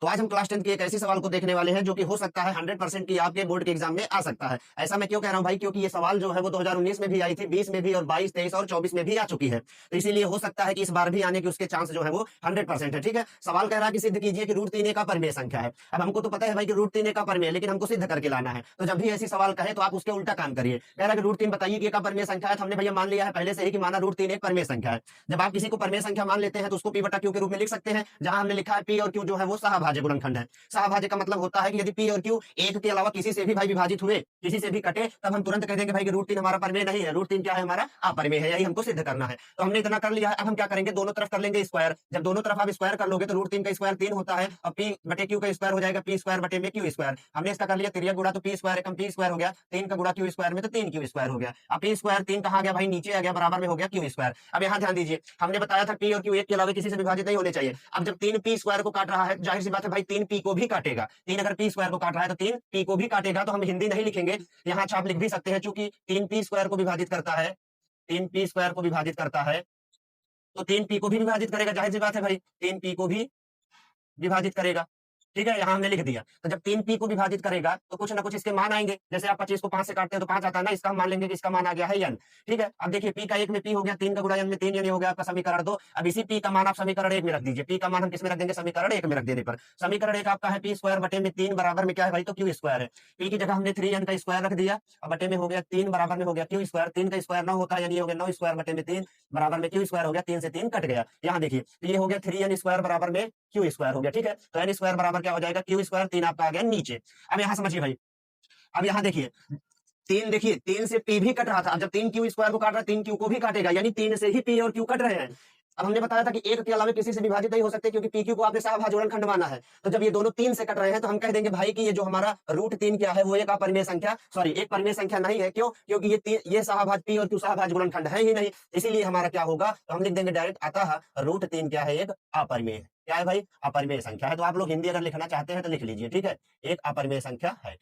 तो आज हम क्लास 10 के एक ऐसे सवाल को देखने वाले हैं जो कि हो सकता है 100% की आपके बोर्ड के एग्जाम में आ सकता है। ऐसा मैं क्यों कह रहा हूं भाई, क्योंकि ये सवाल जो है वो 2019 में भी आई थी, 20 में भी और 22, 23 और 24 में भी आ चुकी है। तो इसीलिए हो सकता है कि इस बार भी आने के उसके चांस जो है वो 100% है। ठीक है, सवाल कह रहा है कि सिद्ध कीजिए कि रूट 3 एक अपरिमेय संख्या है। अब हमको तो पता है भाई कि रूट 3 एक अपरिमेय है, लेकिन हमको सिद्ध करके लाना है। तो जब भी ऐसी सवाल कहे तो आप उसके उल्टा काम करिए। कह रहा है कि रूट 3 बताइए कि एक अपरिमेय संख्या है, तो हमने भैया मान लिया है पहले से ही कि माना रूट 3 एक परिमेय संख्या है। जब आप किसी को परिमेय संख्या मान लेते हैं तो उसको पी बटा क्यू के रूप में लिख सकते हैं, जहां हमने लिखा है पी और क्यू जो है वो सहभाज्य गुणनखंड है। सहभाज्य का मतलब होता है कि यदि पी और क्यू एक के अलावा किसी से भी भाई विभाजित हुए, किसी से भी कटे, तब हम तुरंत कह देंगे भाई कि रूट 3 हमारा परिमेय नहीं है, रूट 3 क्या है, हमारा अपरिमेय है। यही हमको सिद्ध करना है। तो हमने इतना कर लिया है। अब हम क्या करेंगे, दोनों तरफ कर लेंगे स्क्वायर। जब दोनों तरफ आप स्क्वायर कर लोगे तो रूट 3 का स्क्वायर 3 होता है और पी बटे क्यू का स्क्वायर हो जाएगा पी स्क्वायर बटे में क्यू स्क्वायर। हमने इसका कर लिया तिर्यक गुणा, तो पी स्क्वायर एकम पी स्क्वायर हो गया, 3 का गुणा क्यू स्क्वायर में तो 3 क्यू स्क्वायर हो गया। अब पी स्क्वायर 3 कहां गया भाई, नीचे आ गया, बराबर में हो गया क्यू स्क्वायर। अब यहाँ ध्यान दीजिए, हमने बताया था पी और क्यू एक के अलावा किसी से विभाजित नहीं होने चाहिए। अब जब 3 पी स्क्वायर को काट रहा है, जाहिर सी बात है भाई 3 पी को भी काटेगा। 3 अगर पी स्क्वायर को काट रहा है तो 3 पी को भी काटेगा। तो हम हिंदी नहीं लिखेंगे, यहाँ आप लिख भी सकते हैं, चूंकि 3 पी स्क्वायर को विभाजित करता है, 3 पी स्क्वायर को विभाजित करता है तो 3 पी को भी विभाजित करेगा। जाहिर सी बात है भाई 3 पी को भी विभाजित करेगा। ठीक है, यहाँ हमने लिख दिया। तो जब 3 पी को विभाजित करेगा तो कुछ ना कुछ इसके मान आएंगे। जैसे आप 25 को 5 से काटते हैं तो 5 आता है ना, इसका हम मान लेंगे कि इसका मान आ गया है n। ठीक है, अब देखिए पी का 1 में पी हो गया, 3 का गुणा n में 3 n हो गया आपका समीकरण 2। अब इसी पी का मान आप समीकरण 1 में रख दीजिए। पी का मान हम किस में रख देंगे, समीकरण 1 में रख देने पर समीकरण 1 आपका है पी स्क्वायर बटे में 3 बराबर में क्या है भाई, तो क्यू स्क्वायर है। पी की जगह हमने 3n का स्क्वायर रख दिया और बटे में हो गया 3 बराबर में हो गया क्यू स्क्वायर। 3 का स्क्वायर 9 होता है, यानी हो गया 9 स्क्वायर बटे में 3 बराबर में क्यू स्क्वायर हो गया। 3 से 3 कट गया। यहाँ देखिए ये हो गया 3n स्क्वायर बराबर में क्यू स्क्वायर हो गया। ठीक है, तो एन स्क्वायर बराबर क्या हो जाएगा, क्यू स्क्वायर। 3 आपका आ गया नीचे। अब यहाँ समझिए भाई, अब यहाँ देखिए 3, देखिए 3 से पी भी कट रहा था। अब जब 3 क्यू स्क्वायर को काट रहा है 3 क्यू को भी काटेगा, यानी 3 से ही पी और क्यू कट रहे हैं। अब हमने बताया था कि एक के अलावा किसी से विभाजित नहीं हो सकते, क्योंकि पी क्यू को आपने सहभाज्य गुणनखंड माना है। तो जब ये दोनों 3 से कट रहे हैं तो हम कह देंगे भाई कि ये जो हमारा रूट 3 क्या है वो एक अपरिमेय संख्या, सॉरी एक परिमेय संख्या नहीं है। क्यों, क्योंकि ये सहभाज्य पी और क्यू सहभाज्य गुणनखंड है ही नहीं। इसीलिए हमारा क्या होगा, तो हम लिख देंगे डायरेक्ट, अतः रूट 3 क्या है, एक अपरिमेय है। क्या है भाई, अपरिमेय संख्या है। तो आप लोग हिंदी अगर लिखना चाहते हैं तो लिख लीजिए। ठीक है, एक अपरिमेय संख्या है।